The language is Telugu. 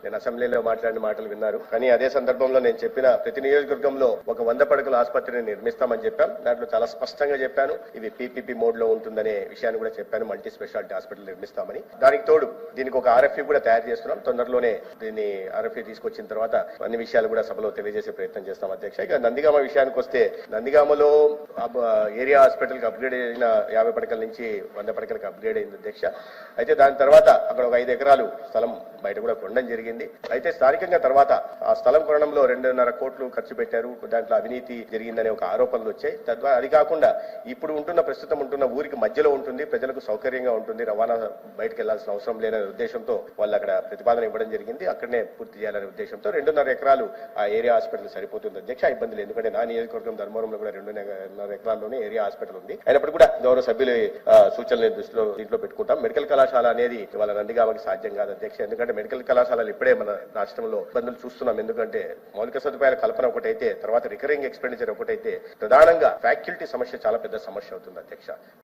నేను అసెంబ్లీలో మాట్లాడిన మాటలు విన్నారు. కానీ అదే సందర్భంలో నేను చెప్పిన ప్రతి నియోజకవర్గంలో ఒక 100 పడకల ఆసుపత్రిని నిర్మిస్తామని చెప్పాం. దాంట్లో చాలా స్పష్టంగా చెప్పాను, ఇది పీపీపీ మోడ్ లో ఉంటుందనే విషయాన్ని కూడా చెప్పాను. మల్టీ స్పెషాలిటీ హాస్పిటల్ నిర్మిస్తామని. దానికి తోడు దీనికి ఒక RFP కూడా తయారు చేస్తున్నాం. తొందరలోనే దీన్ని RFP తీసుకొచ్చిన తర్వాత అన్ని విషయాలు కూడా సభలో తెలియజేసే ప్రయత్నం చేస్తాం అధ్యక్ష. ఇక నందిగామ విషయానికి వస్తే, నందిగామలో ఏరియా హాస్పిటల్ కి అప్గ్రేడ్ అయిన 50 పడకల నుంచి 100 పడకలకు అప్గ్రేడ్ అయింది అధ్యక్ష. అయితే దాని తర్వాత అక్కడ ఒక 5 ఎకరాలు స్థలం బయట కూడా కొనడం జరిగింది. అయితే స్థానికంగా తర్వాత ఆ స్థలం కొనడంలో 2.5 కోట్లు ఖర్చు పెట్టారు. దాంట్లో అవినీతి జరిగిందనే ఒక ఆరోపణలు వచ్చాయి. తద్వారా అది కాకుండా ఇప్పుడు ప్రస్తుతం ఉంటున్న ఊరికి మధ్యలో ఉంటుంది, ప్రజలకు సౌకర్యంగా ఉంటుంది, రవాణా బయటకు వెళ్లాల్సిన అవసరం లేదనే ఉద్దేశంతో వాళ్ళు అక్కడ ప్రతిపాదన ఇవ్వడం జరిగింది. అక్కడనే పూర్తి చేయాలనే ఉద్దేశంతో 2.5 ఎకరాలు ఆ ఏరియా హాస్పిటల్ సరిపోతుంది అధ్యక్ష. ఇబ్బంది లేదు, ఎందుకంటే నా నియోజకవర్గం ధర్మవరంలో కూడా 2.5 ఎకరాల్లోనే ఏరియా హాస్పిటల్ ఉంది. అయినప్పుడు కూడా గౌరవ సభ్యుల సూచనలు దీంట్లో పెట్టుకుంటాం. మెడికల్ కళాశాల అనేది ఇవాళ నందిగామకి సాధ్యం కాదు అధ్యక్ష. ఎందుకంటే మెడికల్ కళాశాలలు ఇప్పుడే మన రాష్ట్రంలో ఇబ్బందులు చూస్తున్నాం. ఎందుకంటే మౌలిక సదుపాయాల కల్పన ఒకటైతే, తర్వాత రికరింగ్ ఎక్స్పెండిచర్ ఒకటైతే, ప్రధానంగా ఫ్యాకల్టీ సమస్య చాలా పెద్ద సమస్య అవుతుంది అధ్యక్ష.